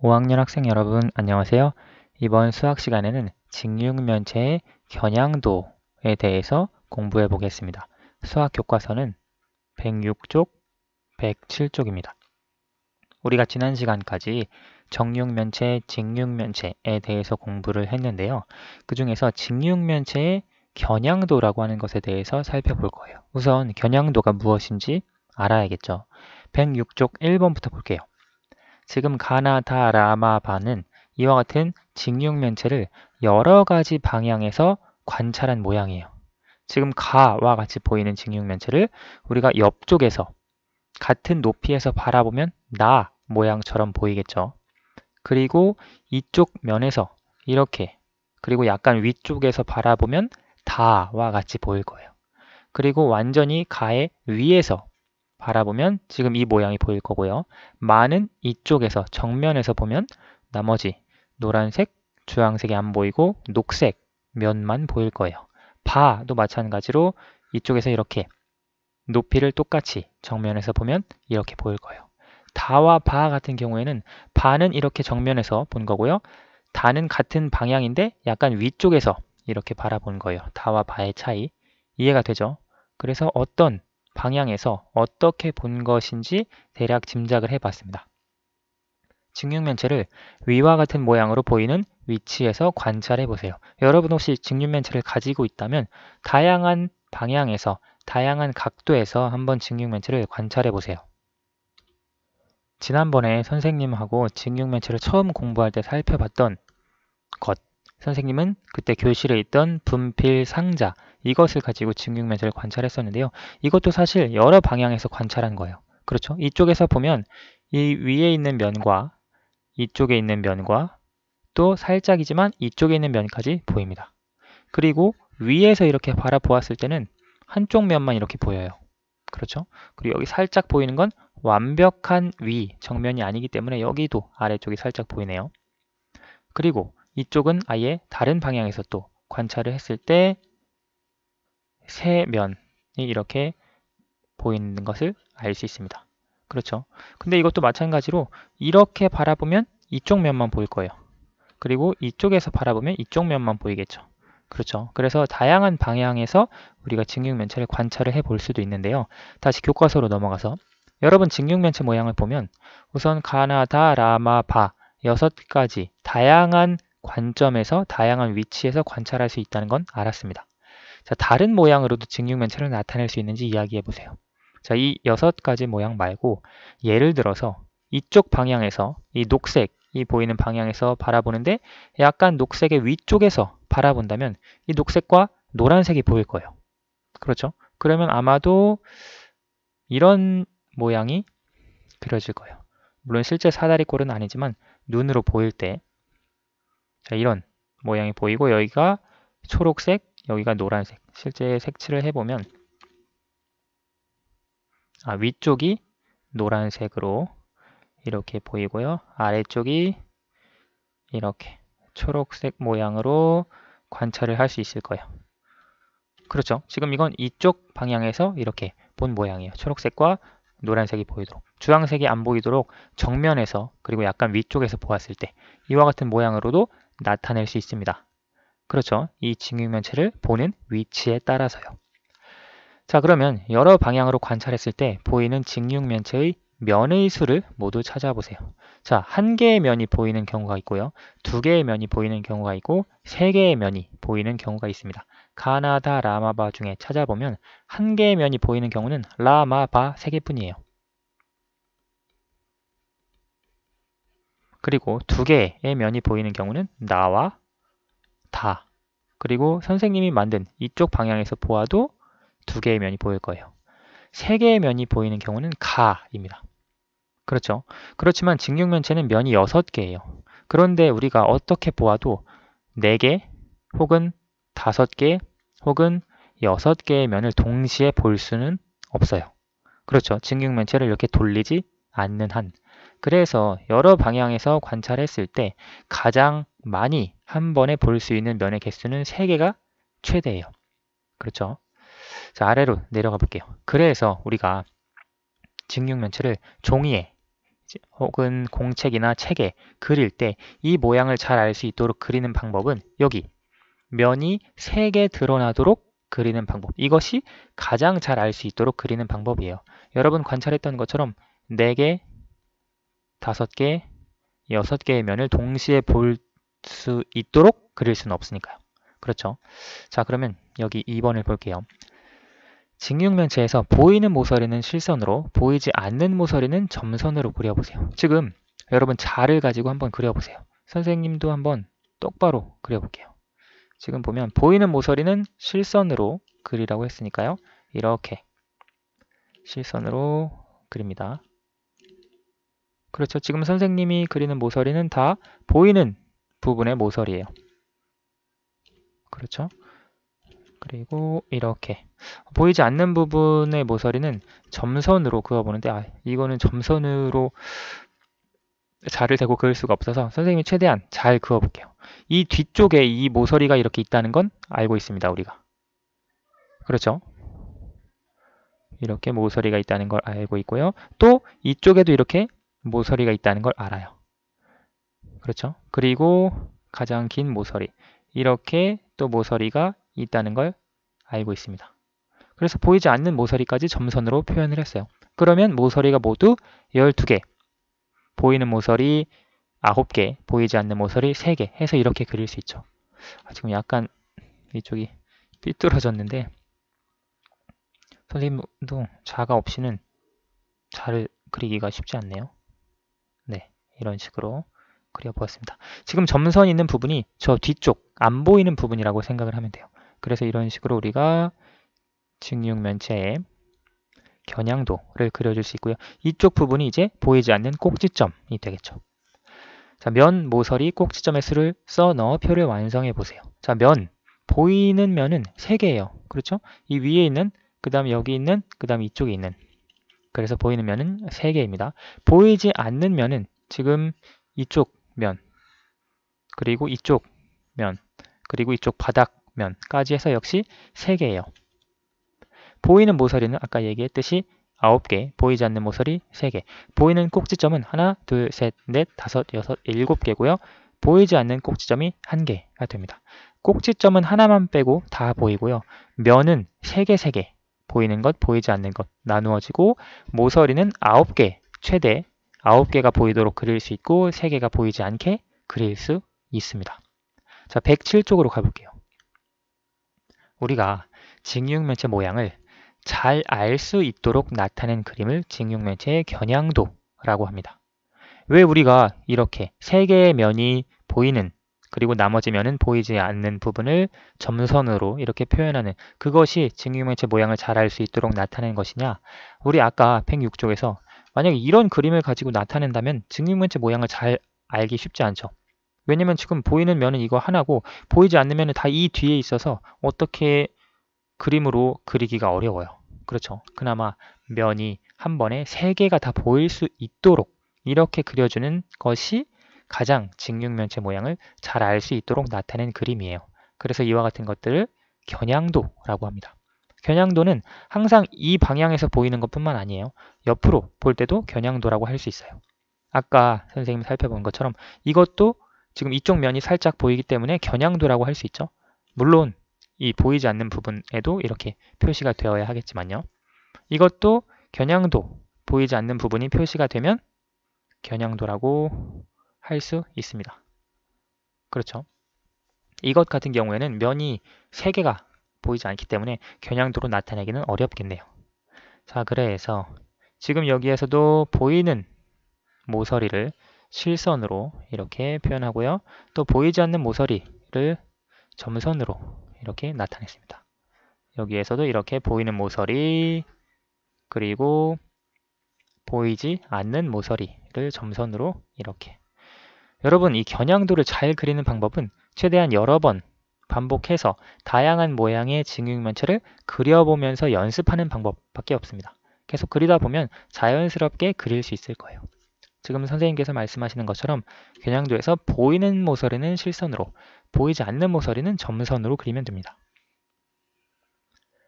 5학년 학생 여러분, 안녕하세요. 이번 수학 시간에는 직육면체의 겨냥도에 대해서 공부해 보겠습니다. 수학 교과서는 106쪽, 107쪽입니다. 우리가 지난 시간까지 정육면체, 직육면체에 대해서 공부를 했는데요. 그 중에서 직육면체의 겨냥도라고 하는 것에 대해서 살펴볼 거예요. 우선 겨냥도가 무엇인지 알아야겠죠. 106쪽 1번부터 볼게요. 지금 가나, 다, 라마, 바는 이와 같은 직육면체를 여러 가지 방향에서 관찰한 모양이에요. 지금 가와 같이 보이는 직육면체를 우리가 옆쪽에서 같은 높이에서 바라보면 나 모양처럼 보이겠죠. 그리고 이쪽 면에서 이렇게, 그리고 약간 위쪽에서 바라보면 다와 같이 보일 거예요. 그리고 완전히 가의 위에서 바라보면 지금 이 모양이 보일 거고요. 마는 이쪽에서 정면에서 보면 나머지 노란색, 주황색이 안 보이고 녹색 면만 보일 거예요. 바도 마찬가지로 이쪽에서 이렇게 높이를 똑같이 정면에서 보면 이렇게 보일 거예요. 다와 바 같은 경우에는 바는 이렇게 정면에서 본 거고요. 다는 같은 방향인데 약간 위쪽에서 이렇게 바라본 거예요. 다와 바의 차이. 이해가 되죠? 그래서 어떤 방향에서 어떻게 본 것인지 대략 짐작을 해봤습니다. 직육면체를 위와 같은 모양으로 보이는 위치에서 관찰해 보세요. 여러분 혹시 직육면체를 가지고 있다면 다양한 방향에서 다양한 각도에서 한번 직육면체를 관찰해 보세요. 지난번에 선생님하고 직육면체를 처음 공부할 때 살펴봤던 것, 선생님은 그때 교실에 있던 분필 상자, 이것을 가지고 직육면체를 관찰했었는데요. 이것도 사실 여러 방향에서 관찰한 거예요. 그렇죠? 이쪽에서 보면 이 위에 있는 면과 이쪽에 있는 면과 또 살짝이지만 이쪽에 있는 면까지 보입니다. 그리고 위에서 이렇게 바라보았을 때는 한쪽 면만 이렇게 보여요. 그렇죠? 그리고 여기 살짝 보이는 건 완벽한 위, 정면이 아니기 때문에 여기도 아래쪽이 살짝 보이네요. 그리고 이쪽은 아예 다른 방향에서 또 관찰을 했을 때 세 면이 이렇게 보이는 것을 알 수 있습니다. 그렇죠? 근데 이것도 마찬가지로 이렇게 바라보면 이쪽 면만 보일 거예요. 그리고 이쪽에서 바라보면 이쪽 면만 보이겠죠. 그렇죠? 그래서 다양한 방향에서 우리가 직육면체를 관찰을 해볼 수도 있는데요. 다시 교과서로 넘어가서 여러분 직육면체 모양을 보면 우선 가나, 다, 라마, 바 6가지 다양한 관점에서 다양한 위치에서 관찰할 수 있다는 건 알았습니다. 자, 다른 모양으로도 직육면체를 나타낼 수 있는지 이야기해 보세요. 자, 이 6가지 모양 말고 예를 들어서 이쪽 방향에서 이 녹색이 보이는 방향에서 바라보는데 약간 녹색의 위쪽에서 바라본다면 이 녹색과 노란색이 보일 거예요. 그렇죠? 그러면 아마도 이런 모양이 그려질 거예요. 물론 실제 사다리꼴은 아니지만 눈으로 보일 때 자, 이런 모양이 보이고 여기가 초록색, 여기가 노란색. 실제 색칠을 해보면 위쪽이 노란색으로 이렇게 보이고요. 아래쪽이 이렇게 초록색 모양으로 관찰을 할 수 있을 거예요. 그렇죠. 지금 이건 이쪽 방향에서 이렇게 본 모양이에요. 초록색과 노란색이 보이도록. 주황색이 안 보이도록 정면에서 그리고 약간 위쪽에서 보았을 때 이와 같은 모양으로도 나타낼 수 있습니다. 그렇죠. 이 직육면체를 보는 위치에 따라서요. 자, 그러면 여러 방향으로 관찰했을 때 보이는 직육면체의 면의 수를 모두 찾아보세요. 자, 한 개의 면이 보이는 경우가 있고요. 두 개의 면이 보이는 경우가 있고 세 개의 면이 보이는 경우가 있습니다. 가나, 다, 라마, 바 중에 찾아보면 한 개의 면이 보이는 경우는 라마, 바 세 개뿐이에요. 그리고 두 개의 면이 보이는 경우는 나와 다. 그리고 선생님이 만든 이쪽 방향에서 보아도 두 개의 면이 보일 거예요. 세 개의 면이 보이는 경우는 가입니다. 그렇죠. 그렇지만 직육면체는 면이 6개예요. 그런데 우리가 어떻게 보아도 4개 혹은 5개 혹은 6개의 면을 동시에 볼 수는 없어요. 그렇죠. 직육면체를 이렇게 돌리지 않는 한. 그래서 여러 방향에서 관찰했을 때 가장 많이 한 번에 볼 수 있는 면의 개수는 3개가 최대예요. 그렇죠. 자, 아래로 내려가 볼게요. 그래서 우리가 직육면체를 종이에 혹은 공책이나 책에 그릴 때 이 모양을 잘 알 수 있도록 그리는 방법은 여기 면이 3개 드러나도록 그리는 방법. 이것이 가장 잘 알 수 있도록 그리는 방법이에요. 여러분 관찰했던 것처럼 4개, 5개, 6개의 면을 동시에 볼 수 있도록 그릴 수는 없으니까요. 그렇죠? 자, 그러면 여기 2번을 볼게요. 직육면체에서 보이는 모서리는 실선으로, 보이지 않는 모서리는 점선으로 그려보세요. 지금 여러분 자를 가지고 한번 그려보세요. 선생님도 한번 똑바로 그려볼게요. 지금 보면 보이는 모서리는 실선으로 그리라고 했으니까요. 이렇게 실선으로 그립니다. 그렇죠. 지금 선생님이 그리는 모서리는 다 보이는 부분의 모서리예요. 그렇죠. 그리고 이렇게 보이지 않는 부분의 모서리는 점선으로 그어보는데 이거는 점선으로 자를 대고 그을 수가 없어서 선생님이 최대한 잘 그어볼게요. 이 뒤쪽에 이 모서리가 이렇게 있다는 건 알고 있습니다. 우리가. 그렇죠? 이렇게 모서리가 있다는 걸 알고 있고요. 또 이쪽에도 이렇게 모서리가 있다는 걸 알아요. 그렇죠? 그리고 가장 긴 모서리. 이렇게 또 모서리가 있다는 걸 알고 있습니다. 그래서 보이지 않는 모서리까지 점선으로 표현을 했어요. 그러면 모서리가 모두 12개, 보이는 모서리 9개, 보이지 않는 모서리 3개 해서 이렇게 그릴 수 있죠. 지금 약간 이쪽이 삐뚤어졌는데 선생님도 자가 없이는 자를 그리기가 쉽지 않네요. 네, 이런 식으로 그려보았습니다. 지금 점선 있는 부분이 저 뒤쪽 안 보이는 부분이라고 생각을 하면 돼요. 그래서 이런 식으로 우리가 직육면체의 겨냥도를 그려줄 수 있고요. 이쪽 부분이 이제 보이지 않는 꼭지점이 되겠죠. 자, 면, 모서리, 꼭지점의 수를 써 넣어 표를 완성해 보세요. 자, 면, 보이는 면은 3개예요. 그렇죠? 이 위에 있는, 그 다음 여기 있는, 그 다음 이쪽에 있는. 그래서 보이는 면은 3개입니다. 보이지 않는 면은 지금 이쪽 면, 그리고 이쪽 면, 그리고 이쪽 바닥면까지 해서 역시 3개예요. 보이는 모서리는 아까 얘기했듯이 9개, 보이지 않는 모서리 3개. 보이는 꼭지점은 하나, 둘, 셋, 넷, 다섯, 여섯, 7개고요. 보이지 않는 꼭지점이 1개가 됩니다. 꼭지점은 하나만 빼고 다 보이고요. 면은 3개, 3개. 보이는 것, 보이지 않는 것 나누어지고 모서리는 9개, 최대 9개가 보이도록 그릴 수 있고 3개가 보이지 않게 그릴 수 있습니다. 자, 107쪽으로 가볼게요. 우리가 직육면체 모양을 잘 알 수 있도록 나타낸 그림을 직육면체의 겨냥도라고 합니다. 왜 우리가 이렇게 3개의 면이 보이는 그리고 나머지 면은 보이지 않는 부분을 점선으로 이렇게 표현하는 그것이 직육면체 모양을 잘 알 수 있도록 나타낸 것이냐? 우리 아까 106쪽에서 만약에 이런 그림을 가지고 나타낸다면 직육면체 모양을 잘 알기 쉽지 않죠. 왜냐면 지금 보이는 면은 이거 하나고 보이지 않는 면은 다 이 뒤에 있어서 어떻게 그림으로 그리기가 어려워요. 그렇죠. 그나마 면이 한 번에 3개가 다 보일 수 있도록 이렇게 그려주는 것이 가장 직육면체 모양을 잘 알 수 있도록 나타낸 그림이에요. 그래서 이와 같은 것들을 겨냥도라고 합니다. 겨냥도는 항상 이 방향에서 보이는 것뿐만 아니에요. 옆으로 볼 때도 겨냥도라고 할 수 있어요. 아까 선생님이 살펴본 것처럼 이것도 지금 이쪽 면이 살짝 보이기 때문에 겨냥도라고 할 수 있죠. 물론 이 보이지 않는 부분에도 이렇게 표시가 되어야 하겠지만요. 이것도 겨냥도, 보이지 않는 부분이 표시가 되면 겨냥도라고 할 수 있습니다. 그렇죠. 이것 같은 경우에는 면이 3개가 보이지 않기 때문에 겨냥도로 나타내기는 어렵겠네요. 자, 그래서 지금 여기에서도 보이는 모서리를 실선으로 이렇게 표현하고요. 또 보이지 않는 모서리를 점선으로 이렇게 나타냈습니다. 여기에서도 이렇게 보이는 모서리 그리고 보이지 않는 모서리를 점선으로 이렇게. 여러분, 이 겨냥도를 잘 그리는 방법은 최대한 여러 번 반복해서 다양한 모양의 직육면체를 그려보면서 연습하는 방법밖에 없습니다. 계속 그리다 보면 자연스럽게 그릴 수 있을 거예요. 지금 선생님께서 말씀하시는 것처럼 겨냥도에서 보이는 모서리는 실선으로, 보이지 않는 모서리는 점선으로 그리면 됩니다.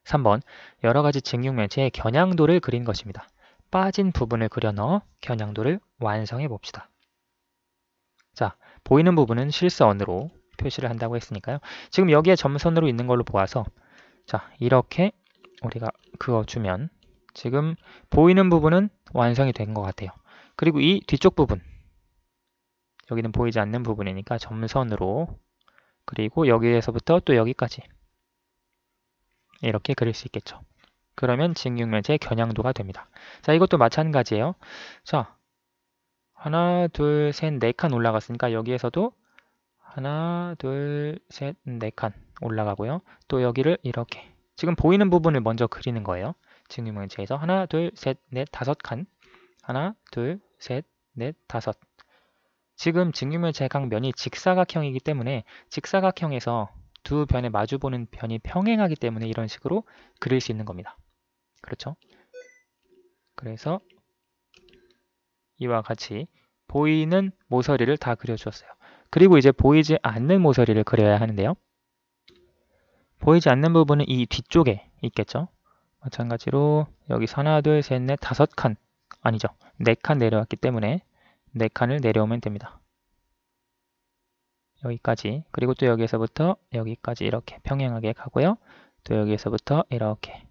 3번, 여러 가지 직육면체의 겨냥도를 그린 것입니다. 빠진 부분을 그려 넣어 겨냥도를 완성해 봅시다. 자, 보이는 부분은 실선으로 표시를 한다고 했으니까요. 지금 여기에 점선으로 있는 걸로 보아서 자, 이렇게 우리가 그어주면 지금 보이는 부분은 완성이 된 것 같아요. 그리고 이 뒤쪽 부분, 여기는 보이지 않는 부분이니까 점선으로, 그리고 여기에서부터 또 여기까지 이렇게 그릴 수 있겠죠. 그러면 직육면체의 겨냥도가 됩니다. 자, 이것도 마찬가지예요. 자, 하나, 둘, 셋, 네 칸 올라갔으니까 여기에서도 하나, 둘, 셋, 네 칸 올라가고요. 또 여기를 이렇게 지금 보이는 부분을 먼저 그리는 거예요. 직육면체에서 하나, 둘, 셋, 넷, 다섯 칸. 하나, 둘, 셋, 넷, 다섯. 지금 직육면체의 각 면이 직사각형이기 때문에 직사각형에서 두 변에 마주보는 변이 평행하기 때문에 이런 식으로 그릴 수 있는 겁니다. 그렇죠? 그래서 이와 같이 보이는 모서리를 다 그려주었어요. 그리고 이제 보이지 않는 모서리를 그려야 하는데요. 보이지 않는 부분은 이 뒤쪽에 있겠죠. 마찬가지로 여기서 하나, 둘, 셋, 넷, 다섯 칸, 아니죠. 네 칸 내려왔기 때문에 네 칸을 내려오면 됩니다. 여기까지, 그리고 또 여기에서부터 여기까지 이렇게 평행하게 가고요. 또 여기에서부터 이렇게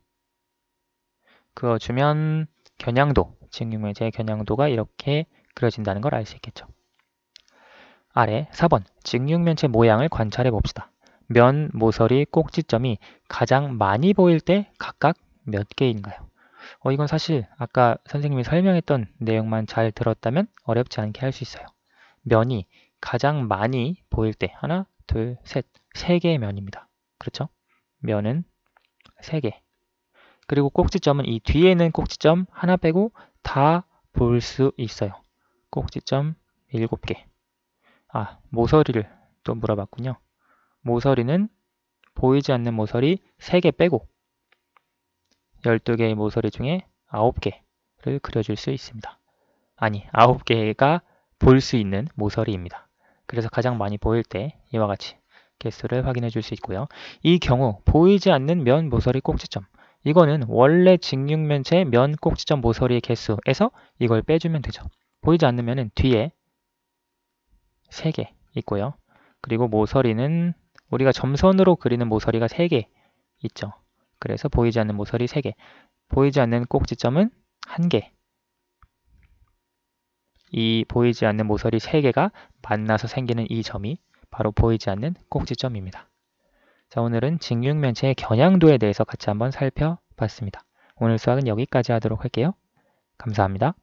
그어주면 겨냥도, 직육면체의 겨냥도가 이렇게 그려진다는 걸 알 수 있겠죠. 아래 4번 직육면체 모양을 관찰해 봅시다. 면, 모서리, 꼭지점이 가장 많이 보일 때 각각 몇 개인가요? 이건 사실 아까 선생님이 설명했던 내용만 잘 들었다면 어렵지 않게 할 수 있어요. 면이 가장 많이 보일 때 하나, 둘, 셋, 세 개의 면입니다. 그렇죠? 면은 세 개. 그리고 꼭지점은 이 뒤에 있는 꼭지점 하나 빼고 다 볼 수 있어요. 꼭지점 7개. 모서리를 또 물어봤군요. 모서리는 보이지 않는 모서리 3개 빼고 12개의 모서리 중에 9개를 그려줄 수 있습니다. 아니, 9개가 볼 수 있는 모서리입니다. 그래서 가장 많이 보일 때 이와 같이 개수를 확인해 줄 수 있고요. 이 경우 보이지 않는 면, 모서리, 꼭지점, 이거는 원래 직육면체 면, 꼭지점, 모서리의 개수에서 이걸 빼주면 되죠. 보이지 않는 면은 뒤에 3개 있고요. 그리고 모서리는 우리가 점선으로 그리는 모서리가 3개 있죠. 그래서 보이지 않는 모서리 3개, 보이지 않는 꼭지점은 1개. 이 보이지 않는 모서리 3개가 만나서 생기는 이 점이 바로 보이지 않는 꼭지점입니다. 자, 오늘은 직육면체의 겨냥도에 대해서 같이 한번 살펴봤습니다. 오늘 수학은 여기까지 하도록 할게요. 감사합니다.